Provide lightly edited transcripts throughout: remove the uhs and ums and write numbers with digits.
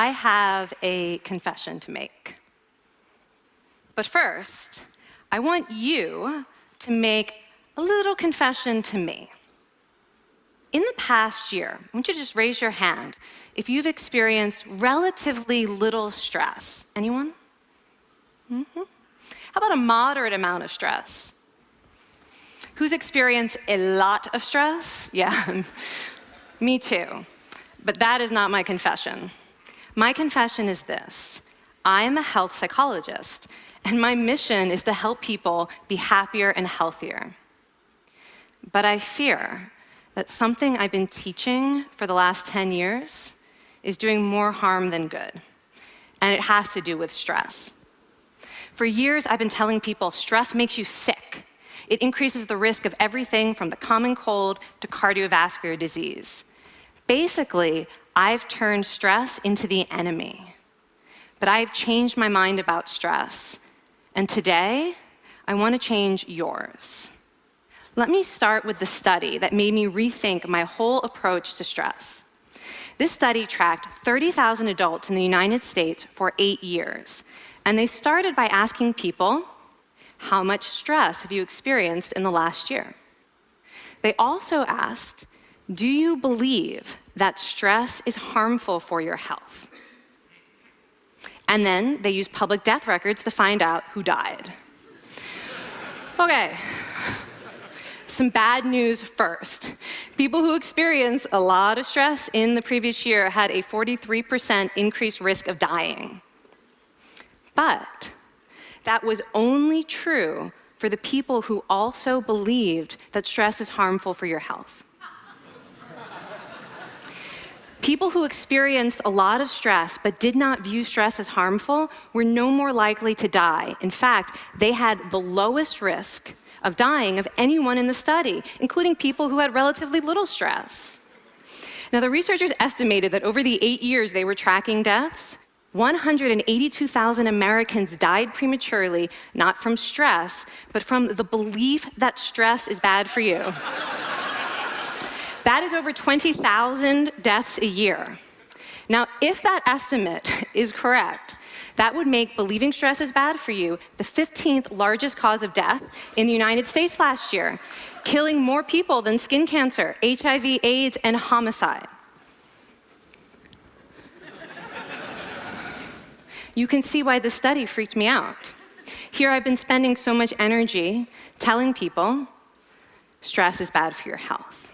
I have a confession to make. But first, I want you to make a little confession to me. In the past year, I want you to just raise your hand if you've experienced relatively little stress. Anyone? How about a moderate amount of stress? Who's experienced a lot of stress? Yeah, me too. But that is not my confession. My confession is this: I am a health psychologist, and my mission is to help people be happier and healthier. But I fear that something I've been teaching for the last 10 years is doing more harm than good, and it has to do with stress. For years, I've been telling people stress makes you sick. It increases the risk of everything from the common cold to cardiovascular disease. Basically, I've turned stress into the enemy. But I've changed my mind about stress, and today, I want to change yours. Let me start with the study that made me rethink my whole approach to stress. This study tracked 30,000 adults in the United States for 8 years, and they started by asking people, how much stress have you experienced in the last year? They also asked, do you believe that stress is harmful for your health? And then they used public death records to find out who died. Okay. Some bad news first. People who experienced a lot of stress in the previous year had a 43% increased risk of dying. But that was only true for the people who also believed that stress is harmful for your health. People who experienced a lot of stress but did not view stress as harmful were no more likely to die. In fact, they had the lowest risk of dying of anyone in the study, including people who had relatively little stress. Now, the researchers estimated that over the 8 years they were tracking deaths, 182,000 Americans died prematurely, not from stress, but from the belief that stress is bad for you. That is over 20,000 deaths a year. Now, if that estimate is correct, that would make believing stress is bad for you the 15th largest cause of death in the United States last year, killing more people than skin cancer, HIV, AIDS, and homicide. You can see why this study freaked me out. Here I've been spending so much energy telling people stress is bad for your health.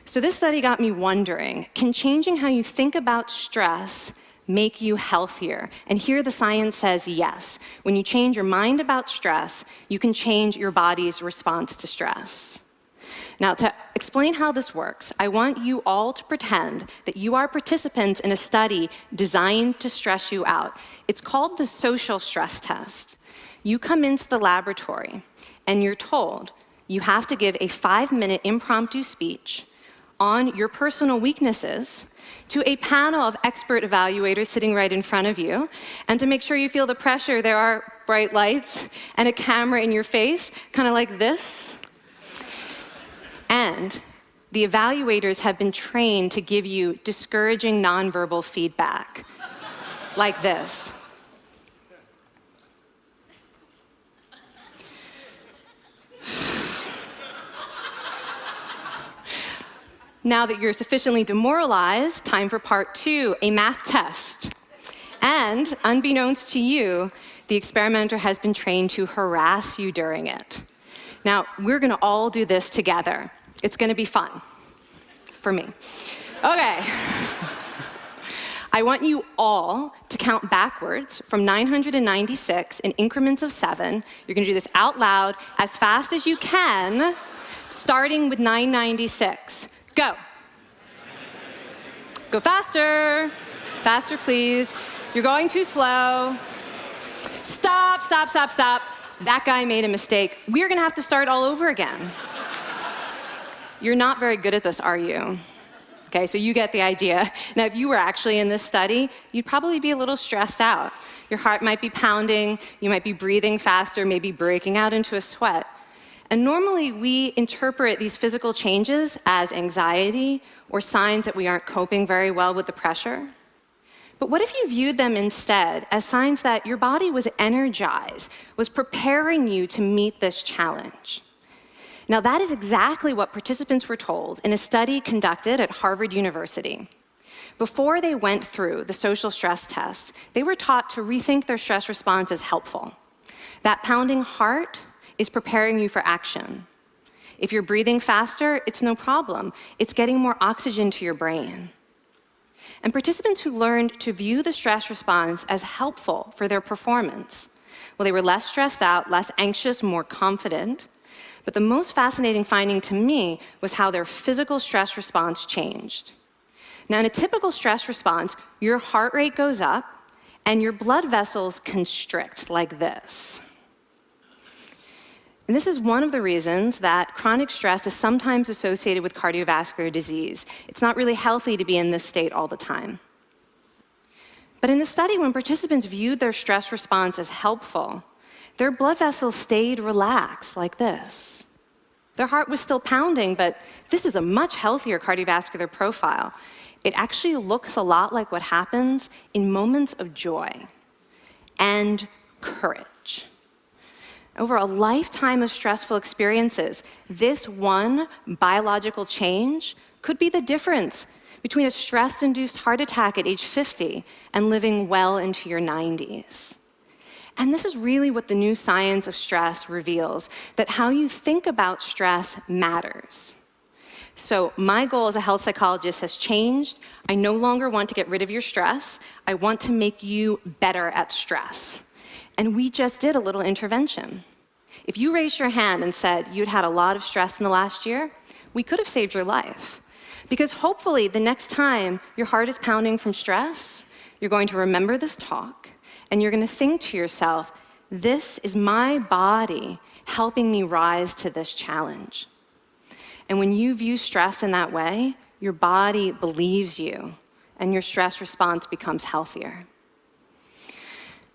So this study got me wondering, can changing how you think about stress make you healthier? And here the science says yes. When you change your mind about stress, you can change your body's response to stress. Now, to explain how this works, I want you all to pretend that you are participants in a study designed to stress you out. It's called the social stress test. You come into the laboratory, and you're told you have to give a 5-minute impromptu speech on your personal weaknesses to a panel of expert evaluators sitting right in front of you. And to make sure you feel the pressure, there are bright lights and a camera in your face, kind of like this. And the evaluators have been trained to give you discouraging nonverbal feedback, like this. Now that you're sufficiently demoralized, time for part 2, a math test. And unbeknownst to you, the experimenter has been trained to harass you during it. Now, we're gonna all do this together. It's gonna be fun, for me. Okay. I want you all to count backwards from 996 in increments of 7. You're gonna do this out loud as fast as you can, starting with 996. Go. Go faster. Faster, please. You're going too slow. Stop, stop, stop, stop. That guy made a mistake. We're gonna have to start all over again. You're not very good at this, are you? Okay, so you get the idea. Now, if you were actually in this study, you'd probably be a little stressed out. Your heart might be pounding, you might be breathing faster, maybe breaking out into a sweat. And normally we interpret these physical changes as anxiety or signs that we aren't coping very well with the pressure. But what if you viewed them instead as signs that your body was energized, was preparing you to meet this challenge? Now, that is exactly what participants were told in a study conducted at Harvard University. Before they went through the social stress test, they were taught to rethink their stress response as helpful. That pounding heart is preparing you for action. If you're breathing faster, it's no problem. It's getting more oxygen to your brain. And participants who learned to view the stress response as helpful for their performance, well, they were less stressed out, less anxious, more confident. But the most fascinating finding to me was how their physical stress response changed. Now, in a typical stress response, your heart rate goes up and your blood vessels constrict like this. And this is one of the reasons that chronic stress is sometimes associated with cardiovascular disease. It's not really healthy to be in this state all the time. But in the study, when participants viewed their stress response as helpful, their blood vessels stayed relaxed like this. Their heart was still pounding, but this is a much healthier cardiovascular profile. It actually looks a lot like what happens in moments of joy and courage. Over a lifetime of stressful experiences, this one biological change could be the difference between a stress-induced heart attack at age 50 and living well into your 90s. And this is really what the new science of stress reveals, that how you think about stress matters. So my goal as a health psychologist has changed. I no longer want to get rid of your stress. I want to make you better at stress. And we just did a little intervention. If you raised your hand and said you'd had a lot of stress in the last year, we could have saved your life. Because hopefully the next time your heart is pounding from stress, you're going to remember this talk, and you're going to think to yourself, this is my body helping me rise to this challenge. And when you view stress in that way, your body believes you, and your stress response becomes healthier.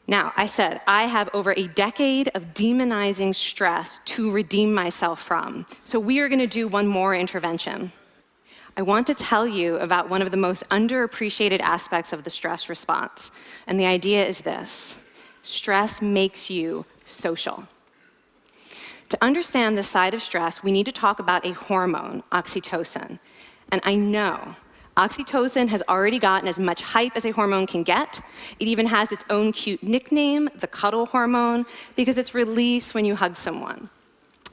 Now, I said I have over a decade of demonizing stress to redeem myself from. So we are going to do one more intervention. I want to tell you about one of the most underappreciated aspects of the stress response. And the idea is this: stress makes you social. To understand this side of stress, we need to talk about a hormone, oxytocin. And I know oxytocin has already gotten as much hype as a hormone can get. It even has its own cute nickname, the cuddle hormone, because it's released when you hug someone.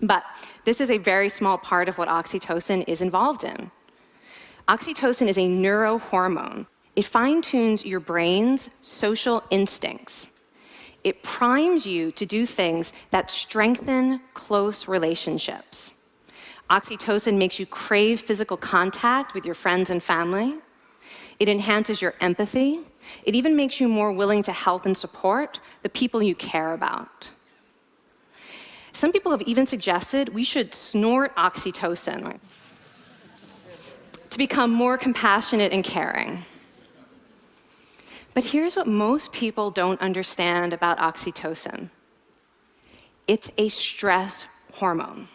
But this is a very small part of what oxytocin is involved in. Oxytocin is a neurohormone. It fine-tunes your brain's social instincts. It primes you to do things that strengthen close relationships. Oxytocin makes you crave physical contact with your friends and family. It enhances your empathy. It even makes you more willing to help and support the people you care about. Some people have even suggested we should snort oxytocin, right, to become more compassionate and caring. But here's what most people don't understand about oxytocin. It's a stress hormone.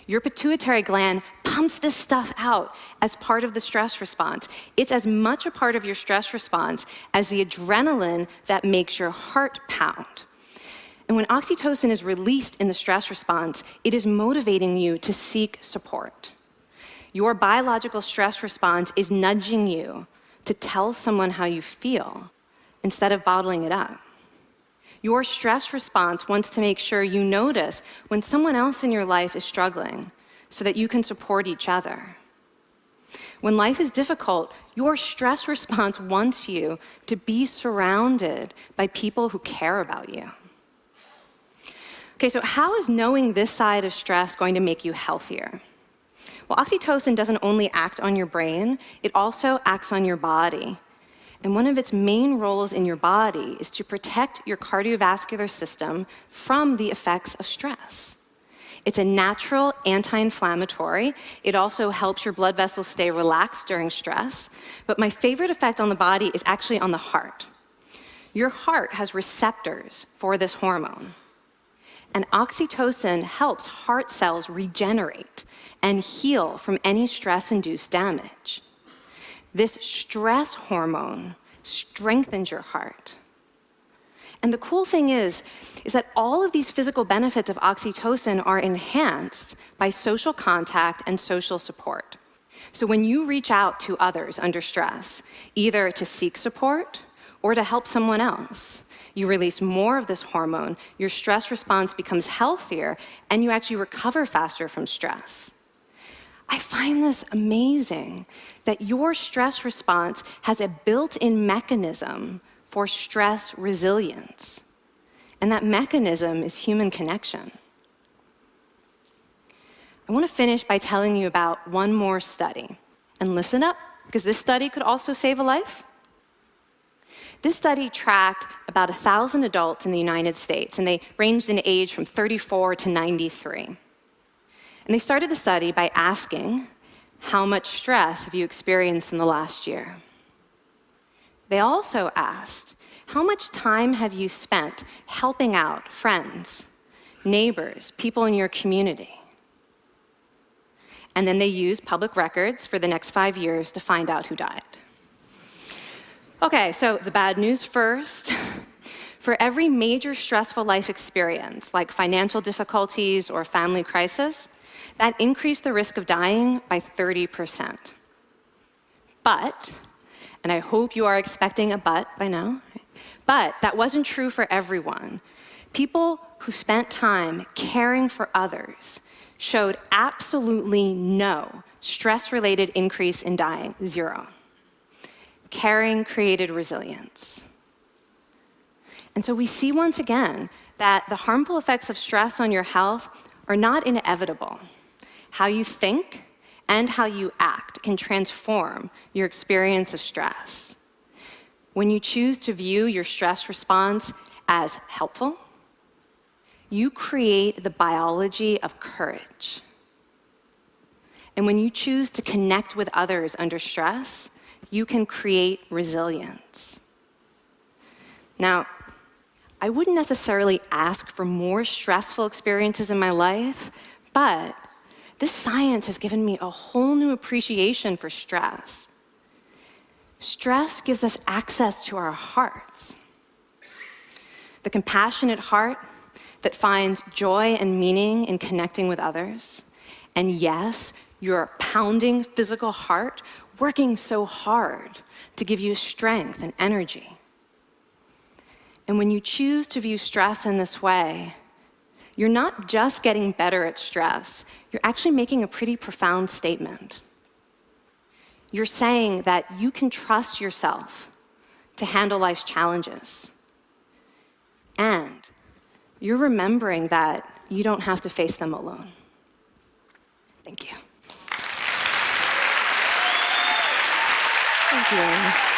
Your pituitary gland pumps this stuff out as part of the stress response. It's as much a part of your stress response as the adrenaline that makes your heart pound. And when oxytocin is released in the stress response, it is motivating you to seek support. Your biological stress response is nudging you to tell someone how you feel instead of bottling it up. Your stress response wants to make sure you notice when someone else in your life is struggling so that you can support each other. When life is difficult, your stress response wants you to be surrounded by people who care about you. Okay, so how is knowing this side of stress going to make you healthier? Well, oxytocin doesn't only act on your brain, it also acts on your body. And one of its main roles in your body is to protect your cardiovascular system from the effects of stress. It's a natural anti-inflammatory. It also helps your blood vessels stay relaxed during stress. But my favorite effect on the body is actually on the heart. Your heart has receptors for this hormone. And oxytocin helps heart cells regenerate and heal from any stress-induced damage. This stress hormone strengthens your heart. And the cool thing is that all of these physical benefits of oxytocin are enhanced by social contact and social support. So when you reach out to others under stress, either to seek support or to help someone else, you release more of this hormone, your stress response becomes healthier, and you actually recover faster from stress. I find this amazing that your stress response has a built-in mechanism for stress resilience. And that mechanism is human connection. I want to finish by telling you about one more study. And listen up, because this study could also save a life. This study tracked about 1,000 adults in the United States, and they ranged in age from 34 to 93. And they started the study by asking, how much stress have you experienced in the last year? They also asked, how much time have you spent helping out friends, neighbors, people in your community? And then they used public records for the next 5 years to find out who died. Okay, so the bad news first. For every major stressful life experience, like financial difficulties or family crisis, that increased the risk of dying by 30%. But, and I hope you are expecting a but by now, but that wasn't true for everyone. People who spent time caring for others showed absolutely no stress-related increase in dying, 0. Caring created resilience. And so we see once again that the harmful effects of stress on your health are not inevitable. How you think and how you act can transform your experience of stress. When you choose to view your stress response as helpful, you create the biology of courage. And when you choose to connect with others under stress, you can create resilience. Now, I wouldn't necessarily ask for more stressful experiences in my life, but this science has given me a whole new appreciation for stress. Stress gives us access to our hearts. The compassionate heart that finds joy and meaning in connecting with others. And yes, your pounding physical heart working so hard to give you strength and energy. And when you choose to view stress in this way, you're not just getting better at stress, you're actually making a pretty profound statement. You're saying that you can trust yourself to handle life's challenges. And you're remembering that you don't have to face them alone. Thank you. Thank you.